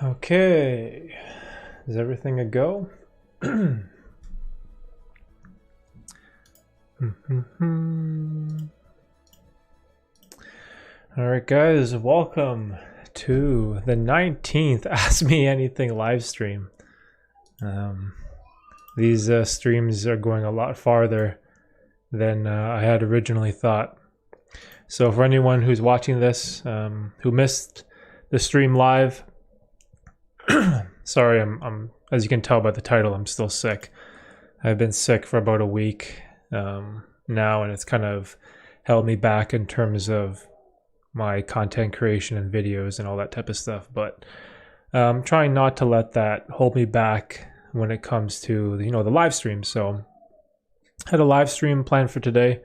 Okay, is everything a go? Alright guys, welcome to the 19th Ask Me Anything live stream. These streams are going a lot farther than I had originally thought. So for anyone who's watching this, who missed the stream live, sorry, I'm as you can tell by the title, I'm still sick. I've been sick for about a week now, and it's kind of held me back in terms of my content creation and videos and all that type of stuff. But I'm trying not to let that hold me back when it comes to the live stream. So I had a live stream planned for today.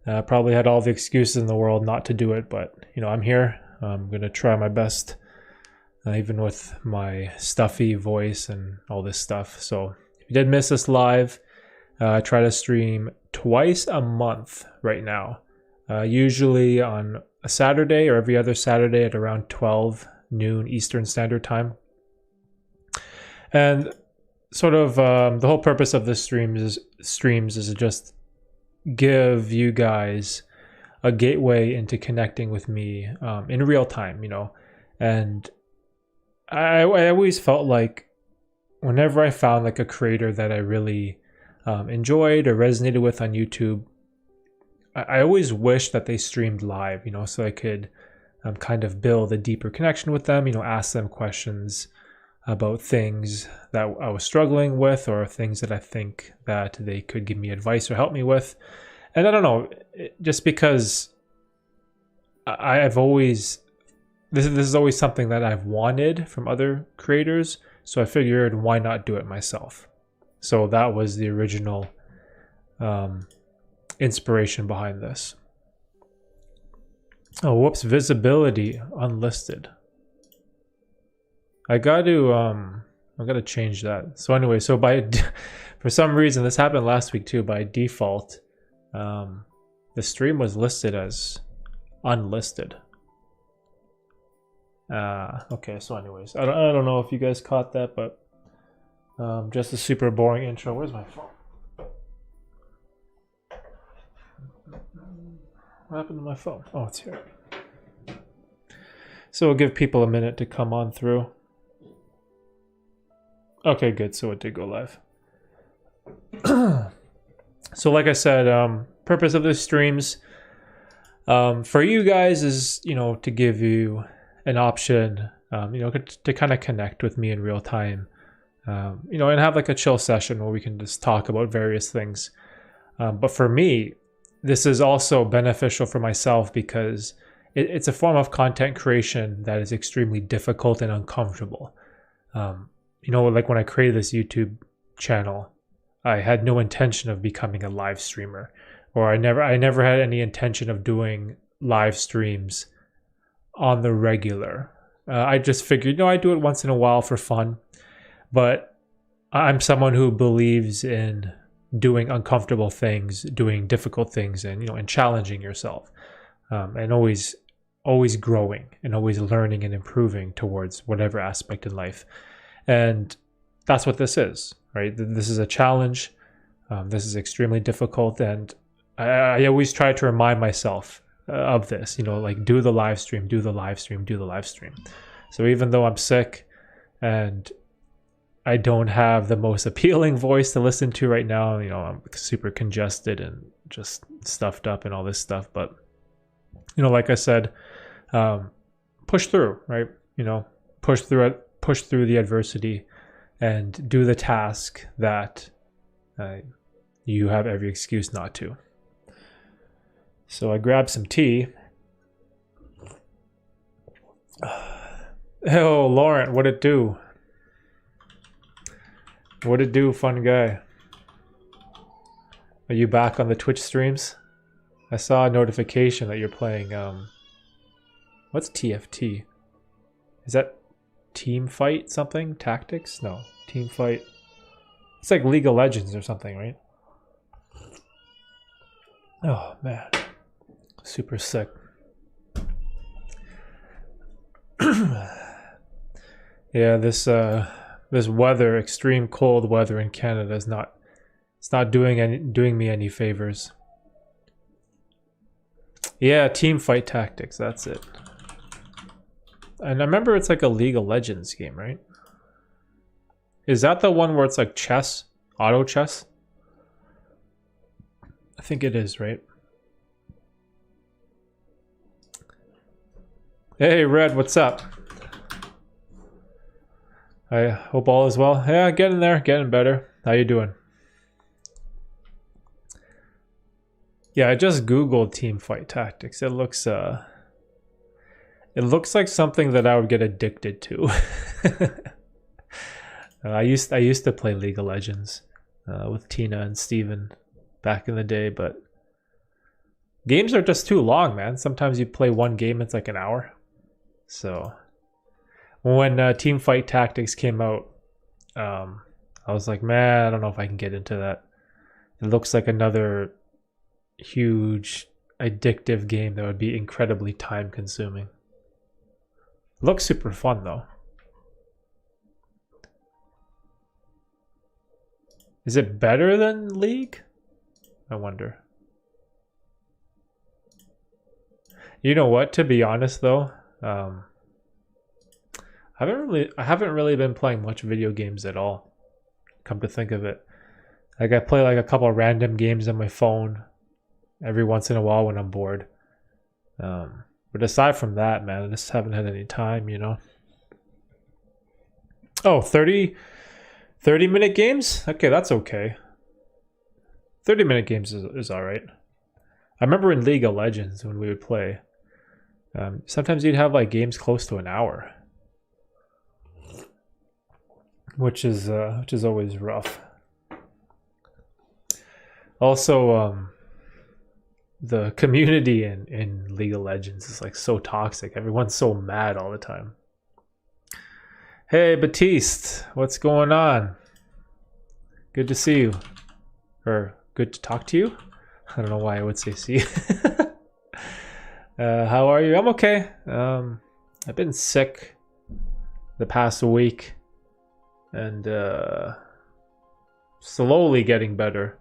Probably had all the excuses in the world not to do it, but I'm here. I'm gonna try my best. Even with my stuffy voice and all this stuff. So if you did miss this live, I try to stream twice a month right now. Usually on a Saturday or every other Saturday at around 12 noon Eastern Standard Time. And sort of the whole purpose of this streams is to just give you guys a gateway into connecting with me in real time, and I always felt like whenever I found like a creator that I really enjoyed or resonated with on YouTube, I always wished that they streamed live, so I could kind of build a deeper connection with them, ask them questions about things that I was struggling with or things that I think that they could give me advice or help me with. And I don't know, just because I've always... This is always something that I've wanted from other creators, so I figured why not do it myself. So that was the original inspiration behind this. Oh, whoops! Visibility unlisted. I got to change that. So anyway, for some reason this happened last week too. By default, the stream was listed as unlisted. Okay, so anyways, I don't know if you guys caught that, but just a super boring intro. Where's my phone? What happened to my phone? Oh, it's here. So we'll give people a minute to come on through. Okay, good. So it did go live. So like I said, purpose of the streams for you guys is, to give you an option, to kind of connect with me in real time, and have like a chill session where we can just talk about various things. But for me, this is also beneficial for myself because it's a form of content creation that is extremely difficult and uncomfortable. Like when I created this YouTube channel, I had no intention of becoming a live streamer, or I never had any intention of doing live streams on the regular. I just figured, I do it once in a while for fun, but I'm someone who believes in doing uncomfortable things, doing difficult things, and and challenging yourself, and always growing and always learning and improving towards whatever aspect in life. And that's what this is, right? This is a challenge. This is extremely difficult, and I always try to remind myself of this, like do the live stream. So even though I'm sick and I don't have the most appealing voice to listen to right now, I'm super congested and just stuffed up and all this stuff, but like I said, push through, right? Push through it, push through the adversity, and do the task that you have every excuse not to. So I grabbed some tea. Oh, Lauren, what'd it do? What'd it do, fun guy? Are you back on the Twitch streams? I saw a notification that you're playing, what's TFT? Is that team fight something? Tactics? No, team fight. It's like League of Legends or something, right? Oh, man. Super sick. Yeah, this weather, extreme cold weather in Canada is not, it's not doing me any favors. Yeah, team fight tactics, that's it. And I remember it's like a League of Legends game, right? Is that the one where it's like chess? Auto chess? I think it is, right? Hey, Red, what's up? I hope all is well. Yeah, getting there, getting better. How you doing? Yeah, I just Googled team fight tactics. It looks like something that I would get addicted to. I used to play League of Legends with Tina and Steven back in the day, but games are just too long, man. Sometimes you play one game, it's like an hour. So when team fight tactics came out, I was like, man, I don't know if I can get into that. It looks like another huge addictive game that would be incredibly time consuming. Looks super fun though. Is it better than League? I wonder. You know what, to be honest though, I haven't really been playing much video games at all. Come to think of it. Like I play like a couple of random games on my phone every once in a while when I'm bored. But aside from that, man, I just haven't had any time, you know. Oh, 30-minute games? Okay, that's okay. 30-minute games is all right. I remember in League of Legends when we would play, sometimes you'd have like games close to an hour, which is always rough. Also, the community in League of Legends is like so toxic. Everyone's so mad all the time. Hey, Batiste, what's going on? Good to see you. Or good to talk to you? I don't know why I would say see. How are you? I'm okay. I've been sick the past week and slowly getting better.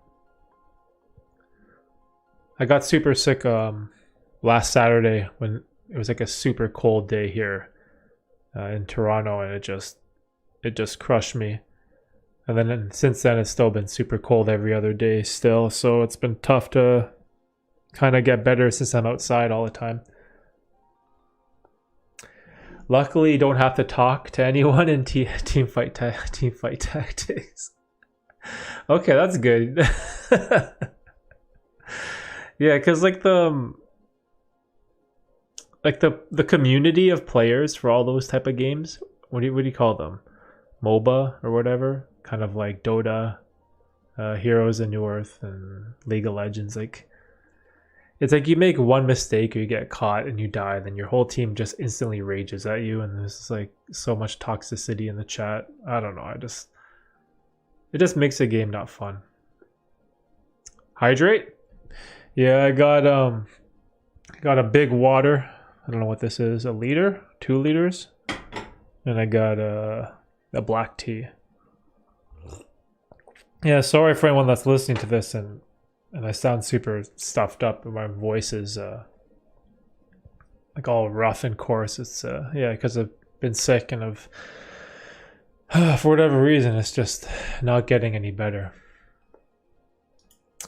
I got super sick last Saturday when it was like a super cold day here in Toronto, and it just crushed me. And then since then, it's still been super cold every other day still, so it's been tough to kind of get better since I'm outside all the time. Luckily, you don't have to talk to anyone in team fight tactics. Okay, that's good. Yeah, because like the community of players for all those type of games, what do you call them? MOBA or whatever, kind of like Dota, Heroes of New Earth, and League of Legends. Like, it's like you make one mistake or you get caught and you die, then your whole team just instantly rages at you, and there's like so much toxicity in the chat. I don't know. It just makes the game not fun. Hydrate. Yeah, I got a big water. I don't know what this is. A liter, 2 liters, and I got a black tea. Yeah, sorry for anyone that's listening to this and I sound super stuffed up and my voice is like all rough and coarse. It's yeah, because I've been sick and I've for whatever reason it's just not getting any better.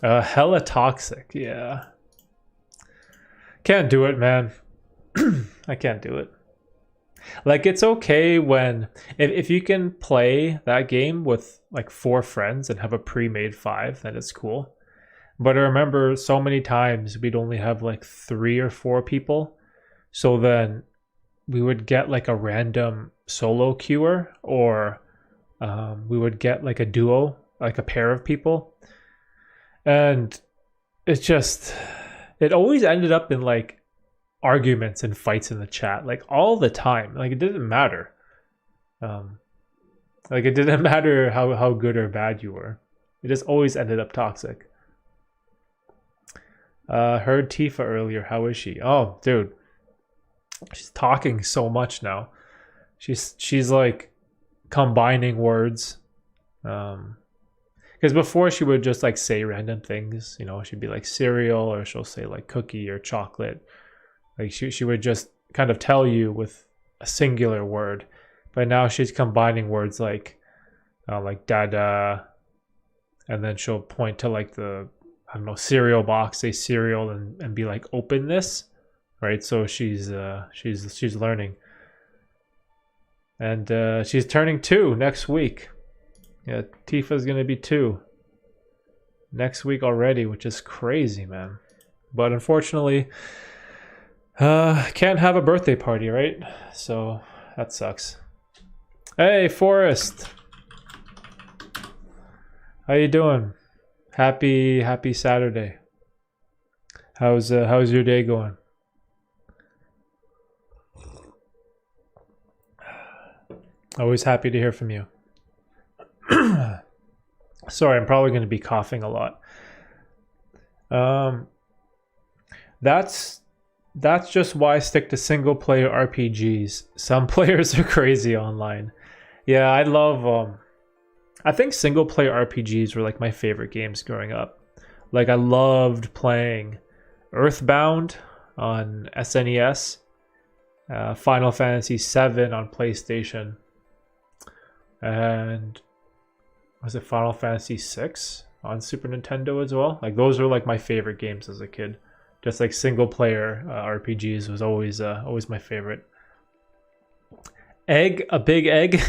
Hella toxic, yeah. Can't do it, man. I can't do it. Like, it's okay when if you can play that game with like 4 friends and have a pre-made 5, then it's cool. But I remember so many times we'd only have like 3 or 4 people, so then we would get like a random solo queuer, or we would get like a duo, like a pair of people, and it always ended up in like arguments and fights in the chat, like all the time. Like, it didn't matter. Like, it didn't matter how good or bad you were. It just always ended up toxic. Heard Tifa earlier. How is she? Oh, dude, she's talking so much now. She's like combining words. Because before she would just like say random things, you know, she'd be like cereal, or she'll say like cookie or chocolate. Like she would just kind of tell you with a singular word. But now she's combining words like dada, and then she'll point to like the, I don't know, cereal box, say cereal, and be like, open this, right? So she's learning. And she's turning 2 next week. Yeah, Tifa's gonna be 2 next week already, which is crazy, man. But unfortunately, can't have a birthday party, right? So that sucks. Hey, Forrest, how you doing? Happy Saturday. How's your day going? Always happy to hear from you. Sorry, I'm probably going to be coughing a lot. That's just why I stick to single player RPGs. Some players are crazy online. Yeah, I love I think single player RPGs were like my favorite games growing up. Like I loved playing Earthbound on SNES, Final Fantasy VII on PlayStation, and was it Final Fantasy VI on Super Nintendo as well? Like those were like my favorite games as a kid. Just like single player RPGs was always my favorite. Egg, a big egg.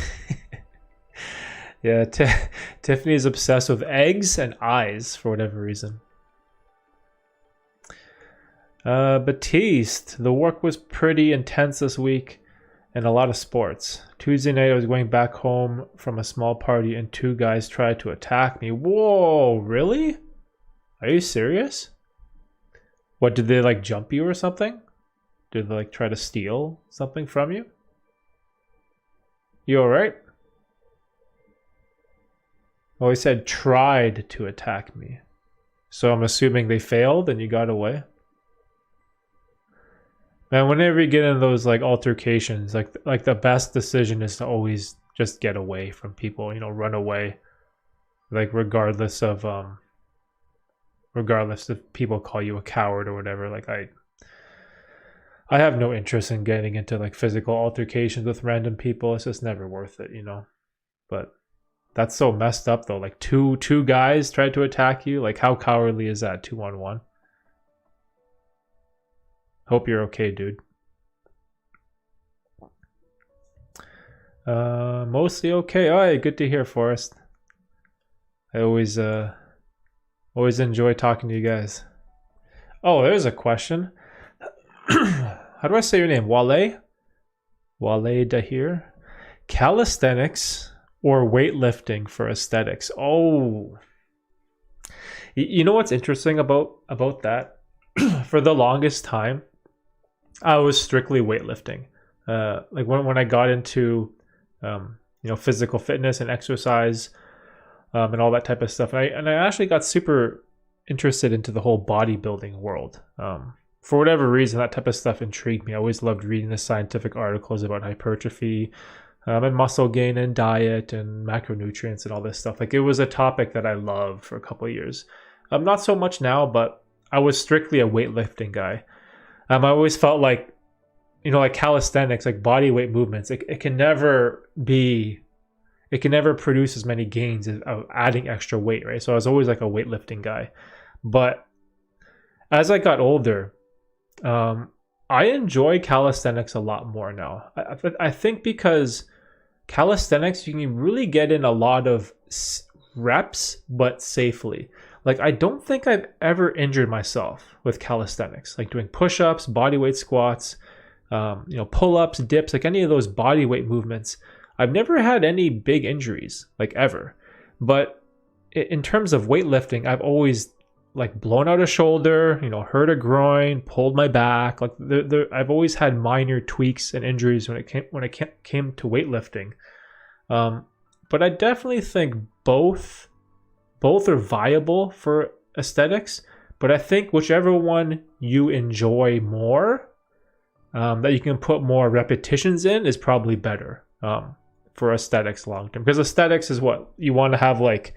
Yeah, Tiffany's obsessed with eggs and eyes for whatever reason. Batiste, the work was pretty intense this week and a lot of sports. Tuesday night I was going back home from a small party and 2 guys tried to attack me. Whoa, really? Are you serious? What, did they like jump you or something? Did they like try to steal something from you? You alright? Well, he said tried to attack me. So I'm assuming they failed and you got away? Man, whenever you get in those like altercations, like the best decision is to always just get away from people, you know, run away. Like regardless if people call you a coward or whatever. Like I have no interest in getting into like physical altercations with random people. It's just never worth it, you know. But that's so messed up though. Like two guys tried to attack you. Like how cowardly is that? 2-on-1. Hope you're okay, dude. Mostly okay. All right, good to hear, Forrest. I always enjoy talking to you guys. Oh, there's a question. How do I say your name? Wale Dahir. Calisthenics or weightlifting for aesthetics? Oh, you know what's interesting about that? For the longest time, I was strictly weightlifting. Like when I got into physical fitness and exercise and all that type of stuff, and I actually got super interested into the whole bodybuilding world. For whatever reason, that type of stuff intrigued me. I always loved reading the scientific articles about hypertrophy and muscle gain and diet and macronutrients and all this stuff. Like it was a topic that I loved for a couple of years. Not so much now, but I was strictly a weightlifting guy. I always felt like, like calisthenics, like body weight movements, it can never produce as many gains as adding extra weight, right? So I was always like a weightlifting guy. But as I got older, I enjoy calisthenics a lot more now. I think because calisthenics, you can really get in a lot of reps, but safely. Like, I don't think I've ever injured myself with calisthenics, like doing push-ups, bodyweight squats, pull-ups, dips, like any of those bodyweight movements. I've never had any big injuries, like ever. But in terms of weightlifting, I've always like blown out a shoulder, hurt a groin, pulled my back. Like I've always had minor tweaks and injuries when it came to weightlifting. But I definitely think both are viable for aesthetics, but I think whichever one you enjoy more, that you can put more repetitions in, is probably better for aesthetics long term, because aesthetics is what you want to have. Like,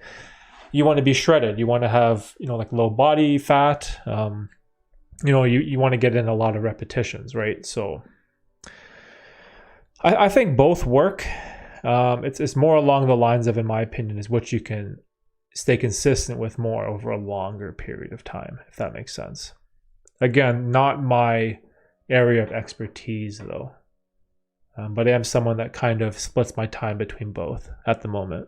you want to be shredded, you want to have, like low body fat, you want to get in a lot of repetitions, right? So I think both work. It's more along the lines of, in my opinion, is what you can stay consistent with more over a longer period of time, if that makes sense. Again, not my area of expertise though, but I am someone that kind of splits my time between both at the moment.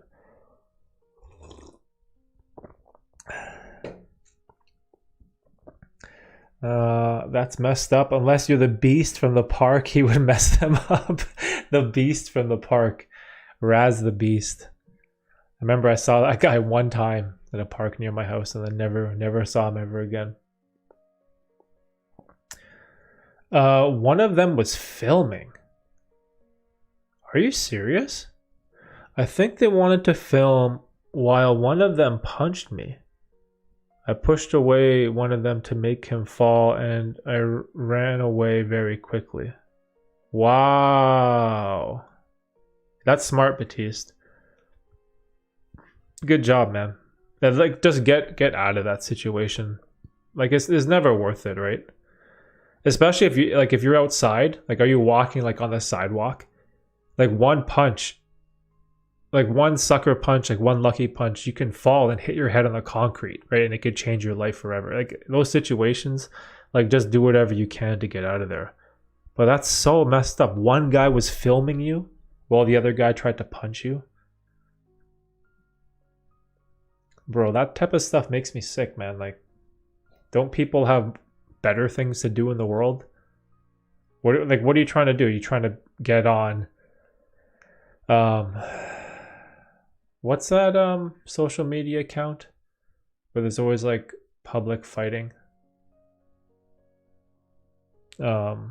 That's messed up. Unless you're the beast from the park, he would mess them up. The beast from the park. Raz the beast. I remember I saw that guy one time at a park near my house and then never saw him ever again. One of them was filming. Are you serious? I think they wanted to film while one of them punched me. I pushed away one of them to make him fall, and I ran away very quickly. Wow. That's smart, Batiste. Good job, man. Like, just get out of that situation. Like, it's never worth it, right? Especially if you're outside, like, are you walking like on the sidewalk? Like, one punch, like one sucker punch, like one lucky punch, you can fall and hit your head on the concrete, right? And it could change your life forever. Like, those situations, like, just do whatever you can to get out of there. But that's so messed up. One guy was filming you while the other guy tried to punch you. Bro, that type of stuff makes me sick, man. Like, don't people have better things to do in the world? What are you trying to do? Are you trying to get on what's that social media account where there's always like public fighting? It's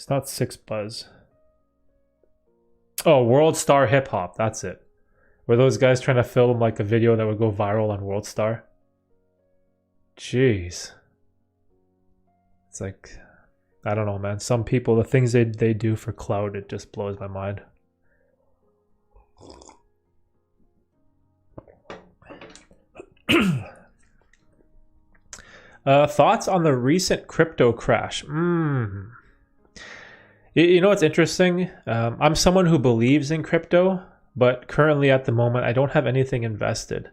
not Six Buzz. Oh, World Star Hip Hop, that's it. Were those guys trying to film like a video that would go viral on World Star? Jeez. It's like, I don't know, man. Some people, the things they do for clout, it just blows my mind. Thoughts on the recent crypto crash? You know what's interesting? I'm someone who believes in crypto, but currently at the moment, I don't have anything invested.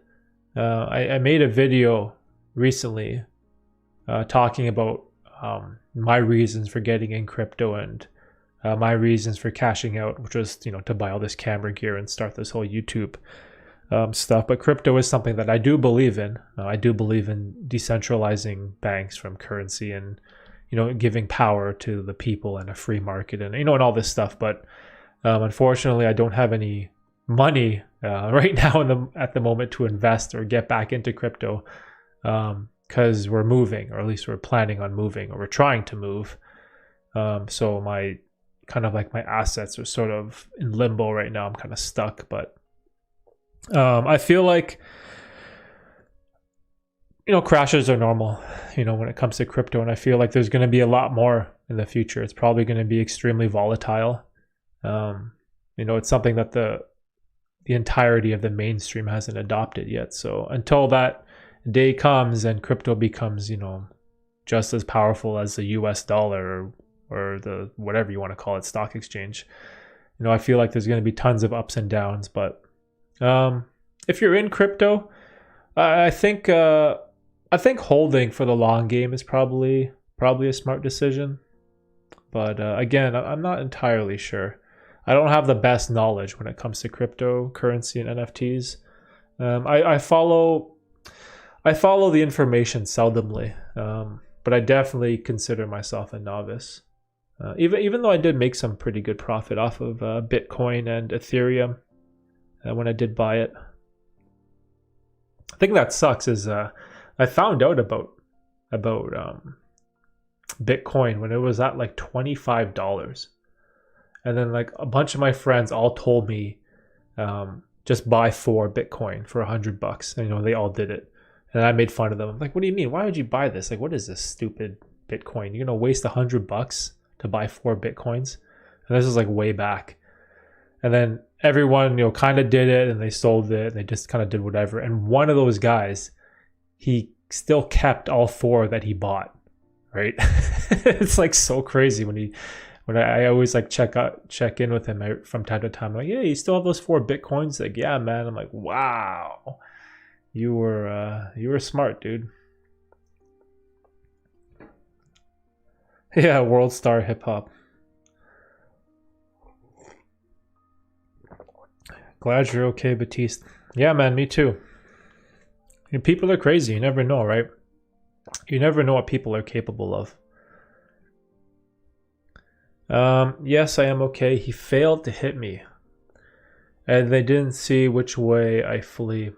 I made a video recently talking about my reasons for getting in crypto and my reasons for cashing out, which was, to buy all this camera gear and start this whole YouTube stuff. But crypto is something that I do believe in. I do believe in decentralizing banks from currency and, giving power to the people and a free market and, and all this stuff. But unfortunately, I don't have any money right now at the moment to invest or get back into crypto because we're moving, or at least we're planning on moving, or we're trying to move. So my assets are sort of in limbo right now. I'm kind of stuck, but I feel like crashes are normal, when it comes to crypto, and I feel like there's going to be a lot more in the future. It's probably going to be extremely volatile. It's something that the entirety of the mainstream hasn't adopted yet. So until that day comes and crypto becomes, just as powerful as the US dollar or the whatever you want to call it, stock exchange, I feel like there's going to be tons of ups and downs. But if you're in crypto, I think holding for the long game is probably a smart decision. But again, I'm not entirely sure. I don't have the best knowledge when it comes to cryptocurrency and NFTs. I follow the information seldomly, but I definitely consider myself a novice. Even though I did make some pretty good profit off of Bitcoin and Ethereum when I did buy it. The thing that sucks is I found out about Bitcoin when it was at like $25. And then like a bunch of my friends all told me just buy 4 Bitcoin for $100. And, they all did it. And I made fun of them. I'm like, what do you mean? Why would you buy this? Like, what is this stupid Bitcoin? You're going to waste $100 to buy 4 Bitcoins? And this is like way back. And then everyone, kind of did it, and they sold it, and they just kind of did whatever. And one of those guys, he still kept all 4 that he bought, right? It's like so crazy when I always like check in with him from time to time. I'm like, yeah, you still have those 4 Bitcoins? Like, yeah, man. I'm like, wow, you were smart, dude. Yeah, world star hip hop. Glad you're okay, Batiste. Yeah, man, me too. People are crazy. You never know, right? You never know what people are capable of. Yes, I am okay. He failed to hit me. And they didn't see which way I flee.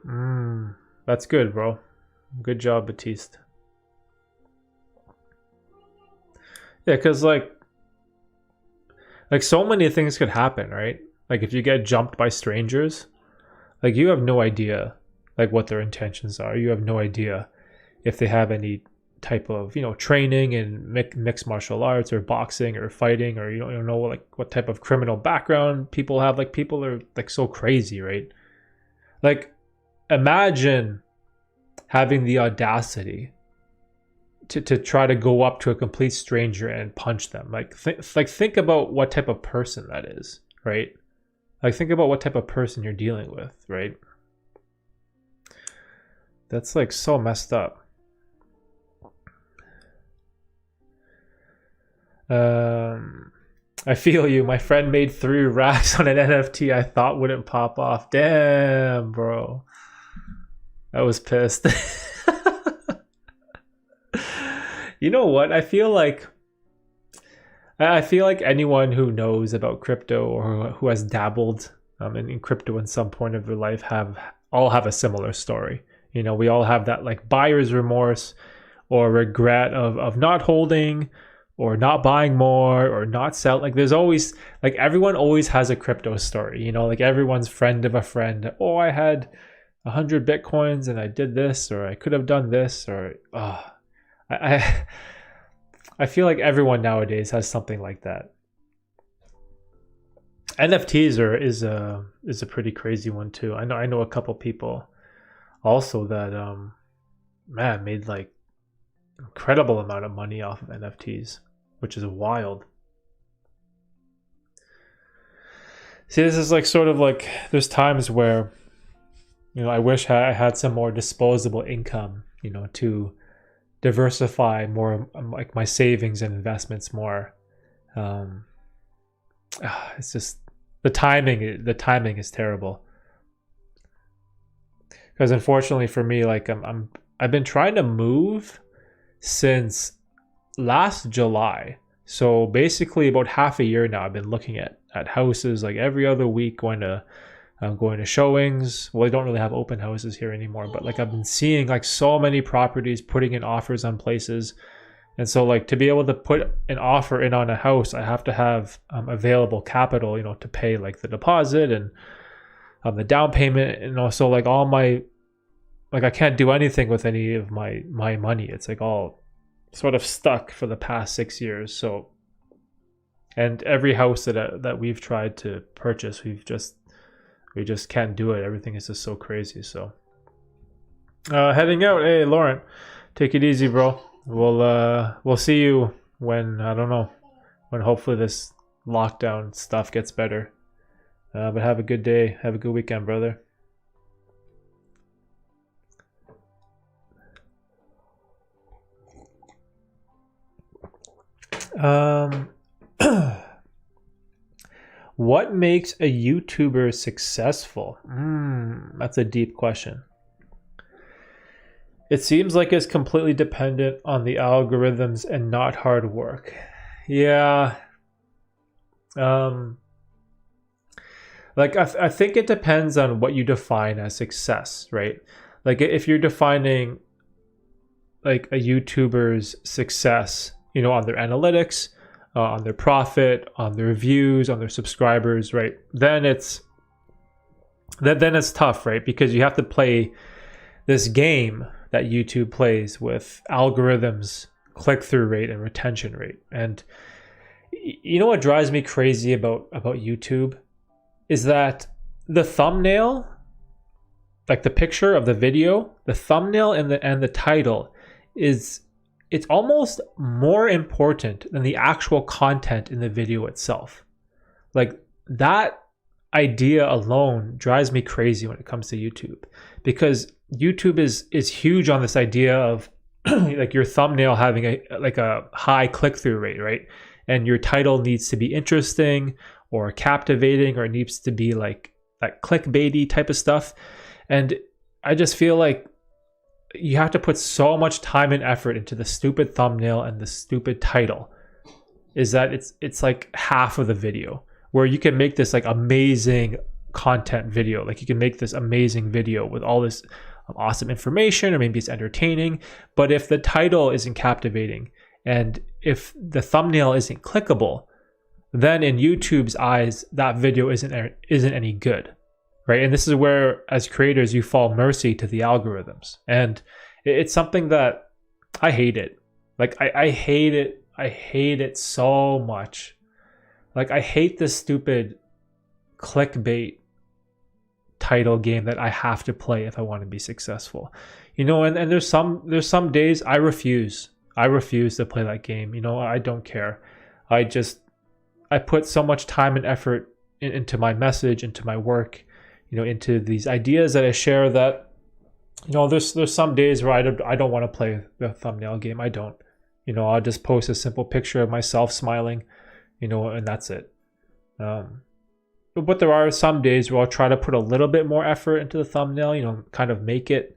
That's good, bro. Good job, Batiste. Yeah, because like so many things could happen, right? Like if you get jumped by strangers, like you have no idea like what their intentions are. You have no idea if they have any type of training in mixed martial arts or boxing or fighting, or you don't know like what type of criminal background people have. Like people are like so crazy, right? Like imagine having the audacity to try to go up to a complete stranger and punch them. Like think about what type of person that is, right? Like think about what type of person you're dealing with, right? That's like so messed up. I feel you. My friend made 3 racks on an NFT I thought wouldn't pop off. Damn, bro. I was pissed. You know what? I feel like anyone who knows about crypto or who has dabbled in crypto in some point of their life all have a similar story. We all have that like buyer's remorse or regret of not holding or not buying more or not selling. Like there's always like everyone always has a crypto story. Like everyone's friend of a friend. Oh, I had 100 Bitcoins and I did this, or I could have done this, or I feel like everyone nowadays has something like that. NFTs is a pretty crazy one too. I know a couple people also that made like incredible amount of money off of NFTs, which is wild. See, this is like sort of like there's times where I wish I had some more disposable income, to diversify more like my savings and investments more. It's just the timing is terrible, because unfortunately for me, like I've been trying to move since last July. So basically about half a year now I've been looking at houses like every other week, going to showings. Well, I don't really have open houses here anymore, but like I've been seeing like so many properties putting in offers on places. And so like to be able to put an offer in on a house, I have to have available capital, to pay like the deposit and the down payment, and also like all my, like I can't do anything with any of my money. It's like all sort of stuck for the past 6 years. So, and every house that we've tried to purchase, we just can't do it. Everything is just so crazy. So heading out. Hey Lauren, take it easy, bro. We'll see you when, I don't know, when hopefully this lockdown stuff gets better. But have a good day. Have a good weekend, brother. What makes a YouTuber successful? That's a deep question. It seems like it's completely dependent on the algorithms and not hard work. Yeah. Like I think it depends on what you define as success, right? Like if you're defining like a YouTuber's success, on their analytics, on their profit, on their views, on their subscribers, right? Then it's tough, right? Because you have to play this game that YouTube plays with algorithms, click-through rate, and retention rate. And you know what drives me crazy about YouTube is that the thumbnail, like the picture of the video, the thumbnail and the title it's almost more important than the actual content in the video itself. Like that idea alone drives me crazy when it comes to YouTube, because YouTube is huge on this idea of like your thumbnail having a high click-through rate, right? And your title needs to be interesting or captivating, or it needs to be like that clickbaity type of stuff. And I just feel like you have to put so much time and effort into the stupid thumbnail and the stupid title, is that it's like half of the video, where you can make this like amazing content video. Like you can make this amazing video with all this awesome information, or maybe it's entertaining. But if the title isn't captivating and if the thumbnail isn't clickable, then in YouTube's eyes, that video isn't any good. Right. And this is where, as creators, you fall mercy to the algorithms. And it's something that I hate it. Like, I hate it. I hate it so much. Like, I hate this stupid clickbait title game that I have to play if I want to be successful. You know, and there's some days I refuse. I refuse to play that game. You know, I don't care. I put so much time and effort into my message, into my work, you know, into these ideas that I share, that, you know, there's some days where I don't want to play the thumbnail game. I don't. You know, I'll just post a simple picture of myself smiling, you know, and that's it. But there are some days where I'll try to put a little bit more effort into the thumbnail, you know, kind of make it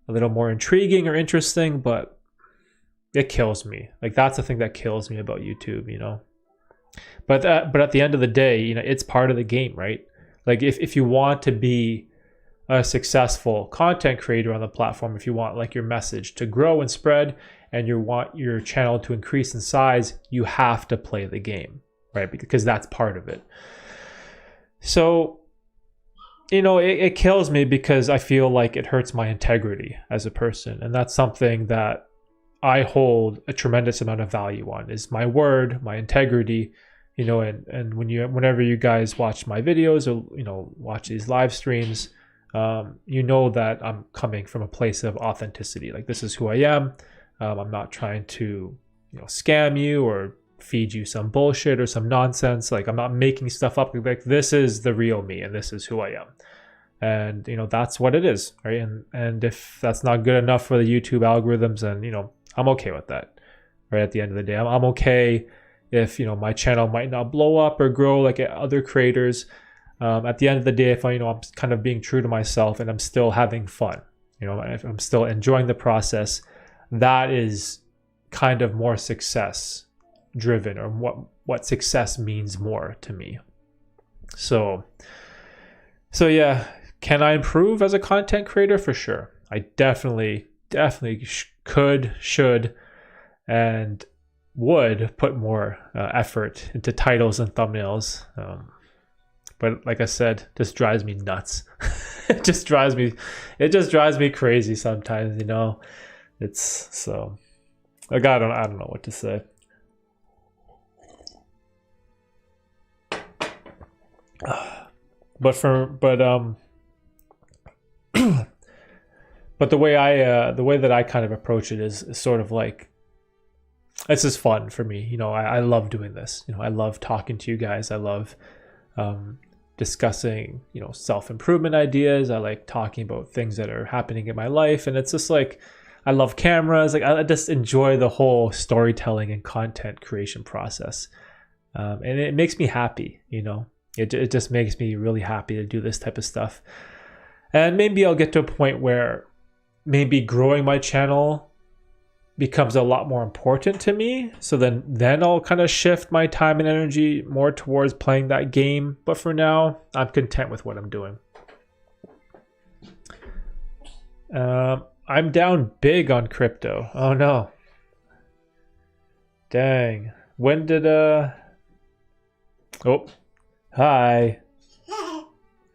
a little more intriguing or interesting, but it kills me. Like, that's the thing that kills me about YouTube, you know. But at the end of the day, you know, it's part of the game, right? Like if you want to be a successful content creator on the platform, if you want like your message to grow and spread, and you want your channel to increase in size, you have to play the game, right? Because that's part of it. So, you know, it kills me because I feel like it hurts my integrity as a person. And that's something that I hold a tremendous amount of value on, is my word, my integrity. You know, and whenever you guys watch my videos, or, you know, watch these live streams, you know that I'm coming from a place of authenticity. Like, this is who I am. I'm not trying to, you know, scam you or feed you some bullshit or some nonsense. Like, I'm not making stuff up. Like, this is the real me, and this is who I am. And, you know, that's what it is, right? And if that's not good enough for the YouTube algorithms, then, you know, I'm okay with that, right? At the end of the day, I'm okay if, you know, my channel might not blow up or grow like other creators. At the end of the day, if I'm kind of being true to myself and I'm still having fun, you know, if I'm still enjoying the process, that is kind of more success driven, or what success means more to me. So yeah, can I improve as a content creator? For sure. I definitely could, should, and would put more effort into titles and thumbnails. But like I said, this drives me nuts. It just drives me crazy sometimes, you know. It's so, like, I don't know what to say. But the way that I kind of approach it is sort of like, this is fun for me. You know, I love doing this. You know, I love talking to you guys. I love discussing, you know, self-improvement ideas. I like talking about things that are happening in my life. And it's just like, I love cameras. Like, I just enjoy the whole storytelling and content creation process. And it makes me happy, you know. It just makes me really happy to do this type of stuff. And maybe I'll get to a point where maybe growing my channel becomes a lot more important to me. So then I'll kind of shift my time and energy more towards playing that game. But for now, I'm content with what I'm doing. I'm down big on crypto. Oh no. Dang. When did Oh, hi.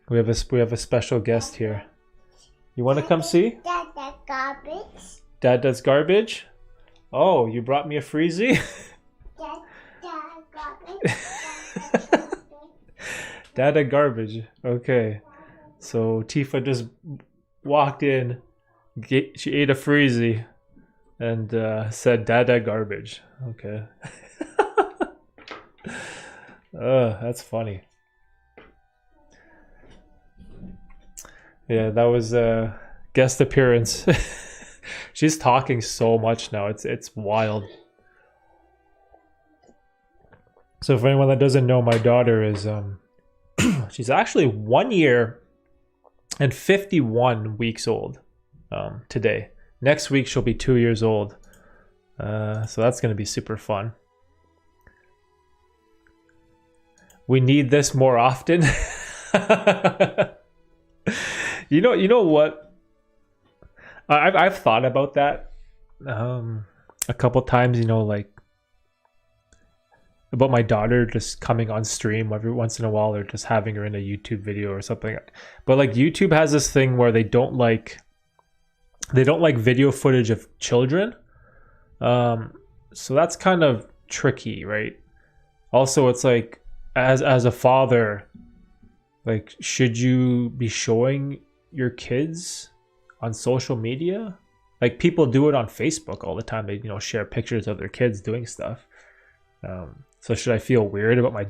We have a special guest here. You want to come see? Dad does garbage. Dad does garbage? Oh, you brought me a freezie? Dad does garbage. Dada garbage. Okay. So Tifa just walked in, she ate a freezy, and said Dada garbage. Okay. That's funny. Yeah, that was a guest appearance. She's talking so much now. It's wild. So for anyone that doesn't know, my daughter is she's actually 1 year and 51 weeks old today. Next week she'll be 2 years old. So that's gonna be super fun. We need this more often. You know what? I've thought about that a couple times. You know, like about my daughter just coming on stream every once in a while, or just having her in a YouTube video or something. But like YouTube has this thing where they don't like video footage of children. So that's kind of tricky, right? Also, it's like as a father, like, should you be showing your kids on social media? Like, people do it on Facebook all the time. They, share pictures of their kids doing stuff. So should I feel weird about my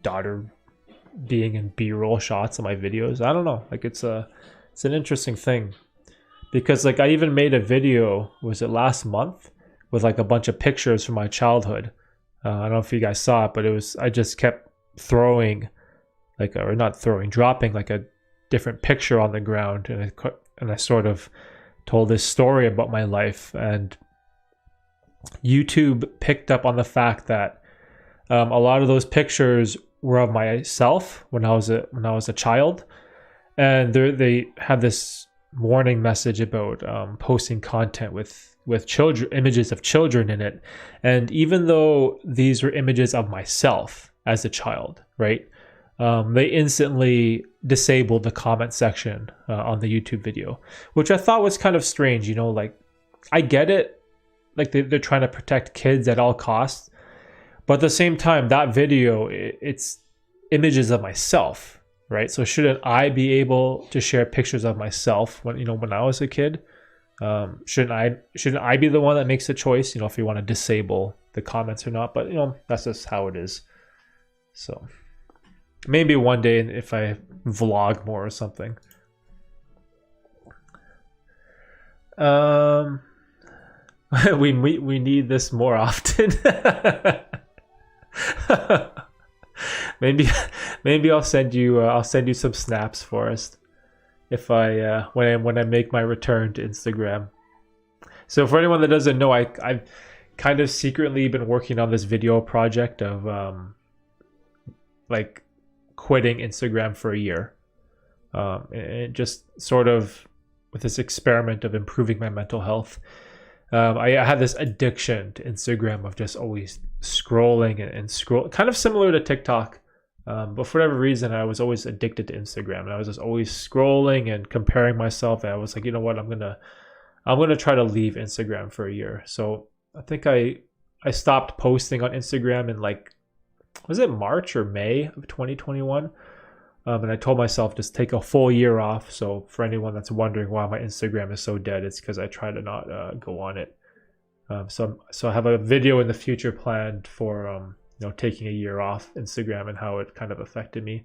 daughter being in B-roll shots of my videos? I don't know. Like, it's an interesting thing, because like I even made a video, was it last month, with like a bunch of pictures from my childhood. I don't know if you guys saw it, but I just kept dropping like a different picture on the ground, and I sort of told this story about my life, and YouTube picked up on the fact that a lot of those pictures were of myself when I was a child, and they had this warning message about posting content with children, images of children in it. And even though these were images of myself as a child, right? They instantly disabled the comment section on the YouTube video, which I thought was kind of strange. Like, I get it. Like, they're trying to protect kids at all costs. But at the same time, that video, it's images of myself, right? So shouldn't I be able to share pictures of myself when I was a kid? Shouldn't I be the one that makes the choice, if you want to disable the comments or not? But, that's just how it is. So maybe one day if I vlog more or something. We need this more often. maybe I'll send you some snaps, Forrest, if I when I make my return to Instagram. So for anyone that doesn't know, I've kind of secretly been working on this video project of like quitting Instagram for a year, and just sort of with this experiment of improving my mental health. I had this addiction to Instagram of just always scrolling and scroll, kind of similar to TikTok, but for whatever reason I was always addicted to Instagram, and I was just always scrolling and comparing myself, and I was like, you know what, I'm gonna try to leave Instagram for a year. So I think I stopped posting on Instagram in, like, was it March or May of 2021? And I told myself just take a full year off. So for anyone that's wondering why my Instagram is so dead, it's because I try to not go on it. So I have a video in the future planned for taking a year off Instagram and how it kind of affected me,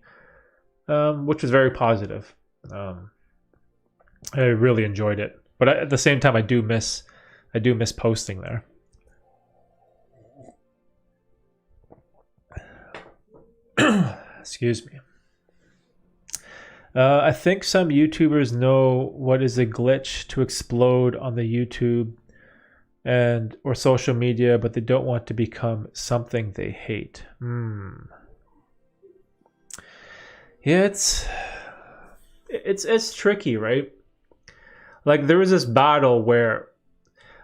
which was very positive. I really enjoyed it, but at the same time, I do miss posting there. Excuse me. I think some YouTubers know what is a glitch to explode on the YouTube or social media, but they don't want to become something they hate. Yeah, it's tricky, right? Like, there was this battle where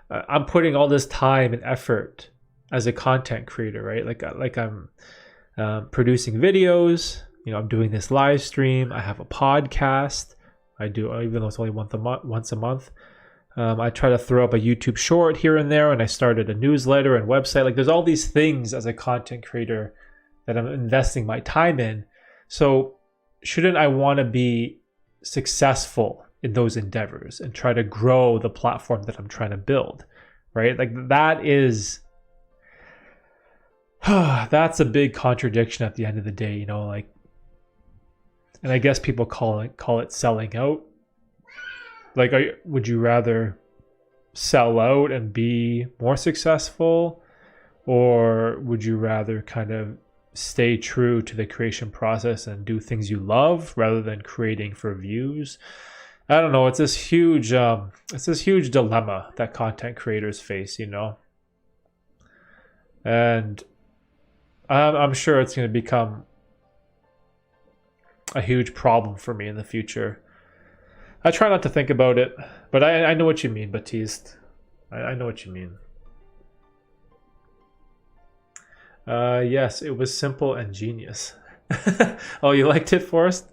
I'm putting all this time and effort as a content creator, right? Like I'm producing videos. I'm doing this live stream. I have a podcast. I do, even though it's only once a month. I try to throw up a YouTube short here and there, and I started a newsletter and website. Like, there's all these things as a content creator that I'm investing my time in. So shouldn't I want to be successful in those endeavors and try to grow the platform that I'm trying to build, right? Like that is that's a big contradiction at the end of the day, you know, like, and I guess people call it selling out. Like, would you rather sell out and be more successful, or would you rather kind of stay true to the creation process and do things you love rather than creating for views? I don't know. It's this huge dilemma that content creators face, you know. And I'm sure it's going to become a huge problem for me in the future. I try not to think about it, but I know what you mean, Baptiste. I know what you mean. Yes, it was simple and genius. Oh, you liked it, Forrest?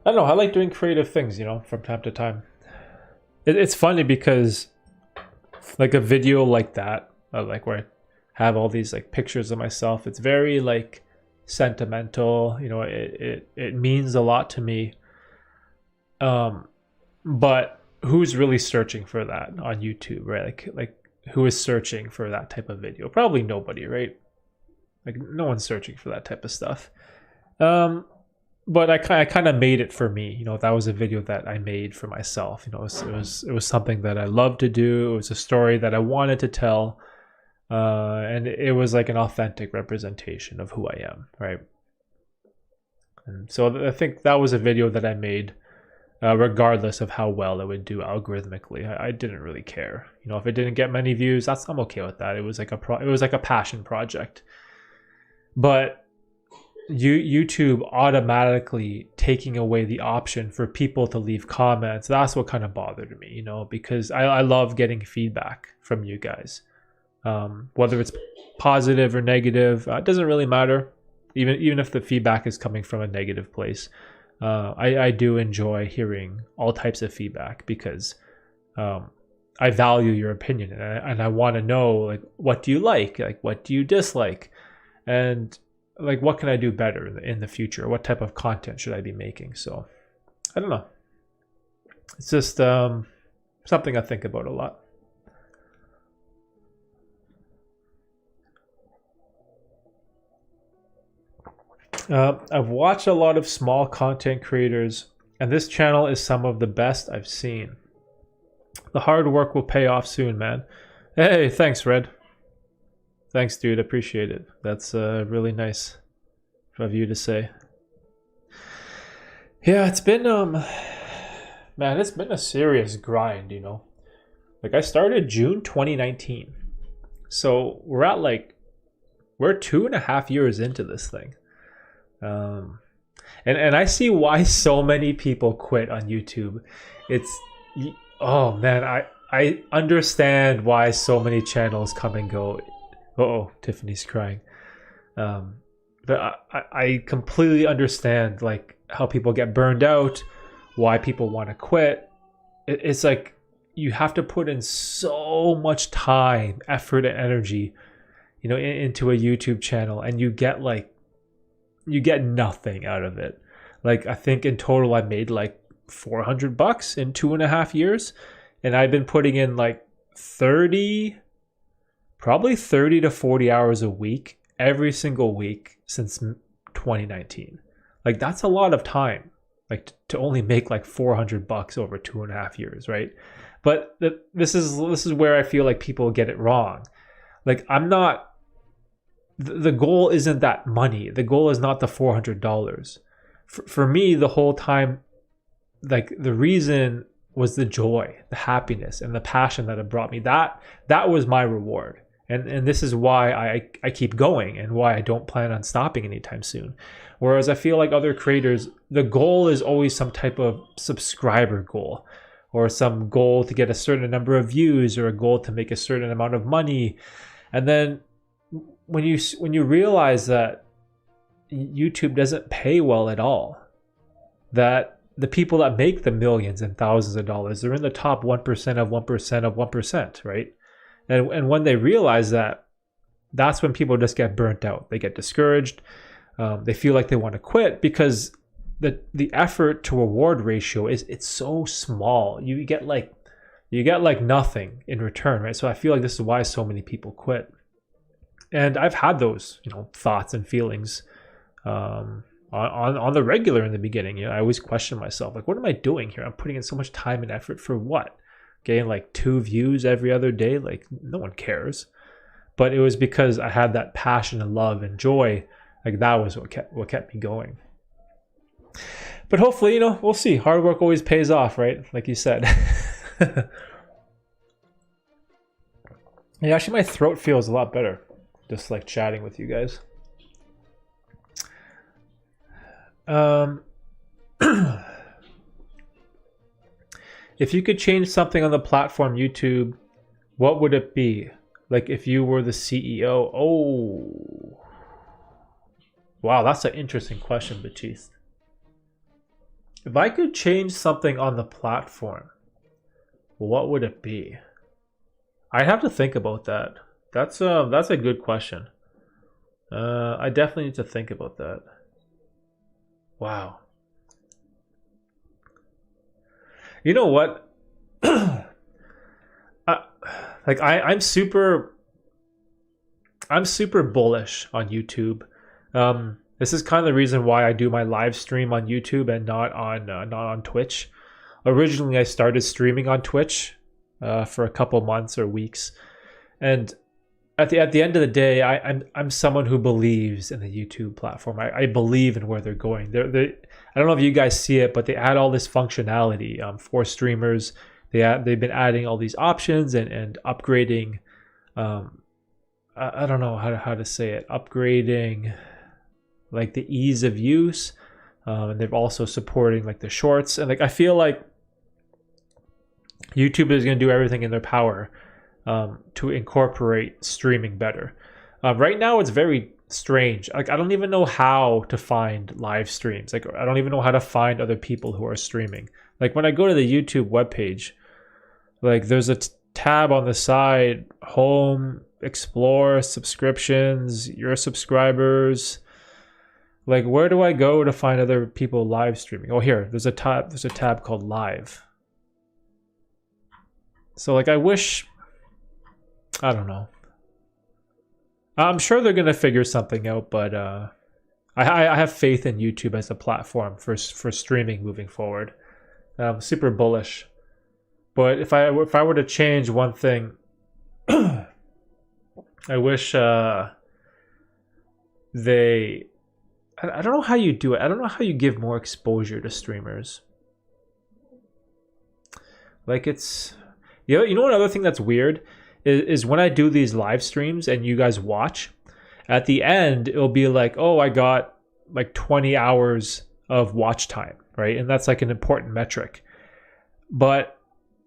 I don't know. I like doing creative things, you know, from time to time. It's funny because, like, a video like that, like where I have all these like pictures of myself, it's very like sentimental. You know, it means a lot to me. But who's really searching for that on YouTube, right? Like who is searching for that type of video? Probably nobody, right? Like no one's searching for that type of stuff. But I kind of made it for me. You know, that was a video that I made for myself. You know, it was something that I loved to do. It was a story that I wanted to tell, and it was like an authentic representation of who I am, right? And so I think that was a video that I made, regardless of how well it would do algorithmically. I didn't really care. You know, if it didn't get many views, I'm okay with that. It was like a passion project, but YouTube automatically taking away the option for people to leave comments, that's what kind of bothered me, you know, because I love getting feedback from you guys, whether it's positive or negative. It doesn't really matter, even if the feedback is coming from a negative place. I do enjoy hearing all types of feedback because I value your opinion, and I want to know, like, what do you like what do you dislike, and like, what can I do better in the future? What type of content should I be making? So, I don't know. It's just something I think about a lot. I've watched a lot of small content creators, and this channel is some of the best I've seen. The hard work will pay off soon, man. Hey, thanks, Red. Thanks, dude. Appreciate it. That's really nice of you to say. Yeah, it's been man, it's been a serious grind, you know. Like, I started June 2019, so we're 2.5 years into this thing, and I see why so many people quit on YouTube. Oh man, I understand why so many channels come and go. Uh-oh, Tiffany's crying. But I completely understand, like, how people get burned out, why people want to quit. It's like you have to put in so much time, effort, and energy, you know, into a YouTube channel, and you get nothing out of it. Like, I think in total I made like $400 in 2.5 years, and I've been putting in like 30 to 40 hours a week every single week since 2019. Like, that's a lot of time, like, to only make like $400 over 2.5 years, right? But this is where I feel like people get it wrong. Like, the goal isn't that money. The goal is not the $400. For me, the whole time, like, the reason was the joy, the happiness, and the passion that it brought me. That was my reward. And this is why I keep going, and why I don't plan on stopping anytime soon. Whereas I feel like other creators, the goal is always some type of subscriber goal, or some goal to get a certain number of views, or a goal to make a certain amount of money. And then when you realize that YouTube doesn't pay well at all, that the people that make the millions and thousands of dollars, they're in the top 1% of 1% of 1%, right? And when they realize that, that's when people just get burnt out. They get discouraged. They feel like they want to quit because the effort to reward ratio it's so small. You get like nothing in return, right? So I feel like this is why so many people quit. And I've had those, thoughts and feelings on the regular in the beginning. I always question myself, like, what am I doing here? I'm putting in so much time and effort for what? Getting like 2 views every other day? Like, no one cares. But it was because I had that passion and love and joy. Like, that was what kept me going. But hopefully, we'll see. Hard work always pays off, right? Like you said. Yeah, actually my throat feels a lot better just like chatting with you guys. If you could change something on the platform YouTube, what would it be? Like if you were the CEO? Oh, wow, that's an interesting question, Batiste. If I could change something on the platform, what would it be? I'd have to think about that. That's a good question. I definitely need to think about that. Wow. You know what? I'm super bullish on YouTube. This is kind of the reason why I do my live stream on YouTube and not on Twitch. Originally, I started streaming on Twitch for a couple months or weeks, and at the end of the day, I'm someone who believes in the YouTube platform. I believe in where they're going. I don't know if you guys see it, but they add all this functionality for streamers. They've been adding all these options and upgrading. I don't know how to say it. Upgrading like the ease of use, and they're also supporting like the shorts. And like I feel like YouTube is going to do everything in their power to incorporate streaming better. Right now, it's very strange. Like I don't even know how to find live streams. Like I don't even know how to find other people who are streaming. Like when I go to the YouTube webpage, like there's a tab on the side, home, explore, subscriptions, your subscribers. Like where do I go to find other people live streaming? Oh, here, there's a tab called live. So like I wish, I don't know. I'm sure they're going to figure something out, but I have faith in YouTube as a platform for streaming moving forward. I'm super bullish. But if I were to change one thing, I wish I don't know how you do it. I don't know how you give more exposure to streamers. Like it's, you know another thing that's weird is when I do these live streams and you guys watch, at the end it'll be like, oh, I got like 20 hours of watch time, right? And that's like an important metric. But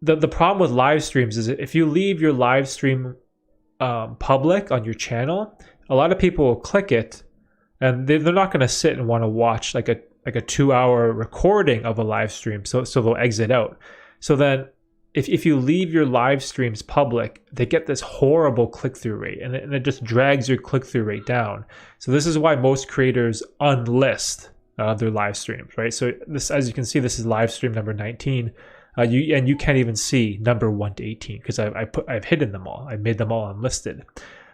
the problem with live streams is if you leave your live stream public on your channel, a lot of people will click it and they're not going to sit and want to watch like a 2-hour recording of a live stream, so they'll exit out. So then if you leave your live streams public, they get this horrible click-through rate, and it just drags your click-through rate down. So this is why most creators unlist their live streams, right? So this, as you can see, this is live stream number 19. You can't even see number 1 to 18 because I've hidden them all. I made them all unlisted.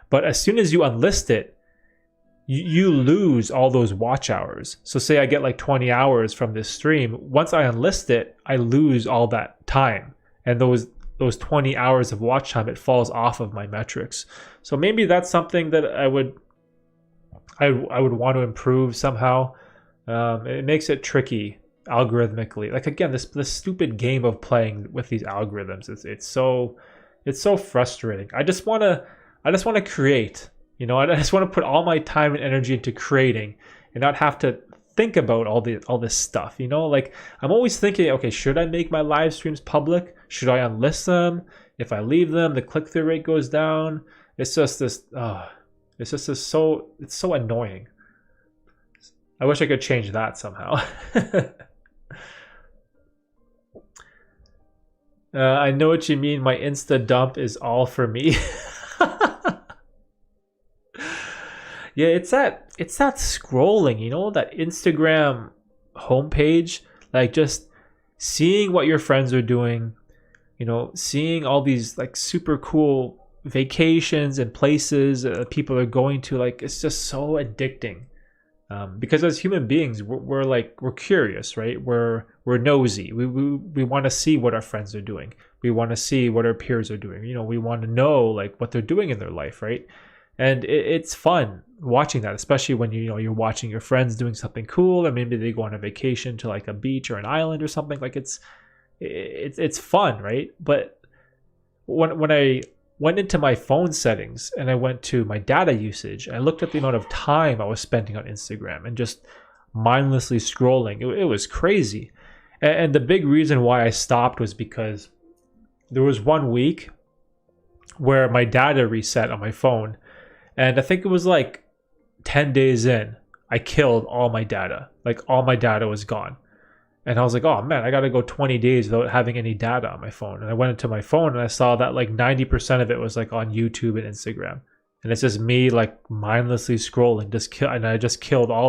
But as soon as you unlist it, you lose all those watch hours. So say I get like 20 hours from this stream. Once I unlist it, I lose all that time. And those 20 hours of watch time, it falls off of my metrics. So maybe that's something that I would want to improve somehow. It makes it tricky algorithmically. Like again, this stupid game of playing with these algorithms. It's so frustrating. I just want to create. I just want to put all my time and energy into creating and not have to think about all this stuff. Like I'm always thinking, okay, should I make my live streams public? Should I unlist them? If I leave them, the click-through rate goes down. It's just this. It's so annoying. I wish I could change that somehow. I know what you mean. My Insta dump is all for me. Yeah, it's that scrolling, that Instagram homepage, like just seeing what your friends are doing, seeing all these like super cool vacations and places that people are going to, like it's just so addicting. Because as human beings, we're curious, right? We're nosy. We want to see what our friends are doing. We want to see what our peers are doing. We want to know like what they're doing in their life, right? And it's fun watching that, especially when you're watching your friends doing something cool, and maybe they go on a vacation to like a beach or an island or something. Like it's fun, right? But when I went into my phone settings and I went to my data usage, I looked at the amount of time I was spending on Instagram and just mindlessly scrolling. It was crazy. And the big reason why I stopped was because there was 1 week where my data reset on my phone. And I think it was like 10 days in, I killed all my data. Like all my data was gone. And I was like, oh man, I got to go 20 days without having any data on my phone. And I went into my phone and I saw that like 90% of it was like on YouTube and Instagram. And it's just me like mindlessly scrolling, and I just killed all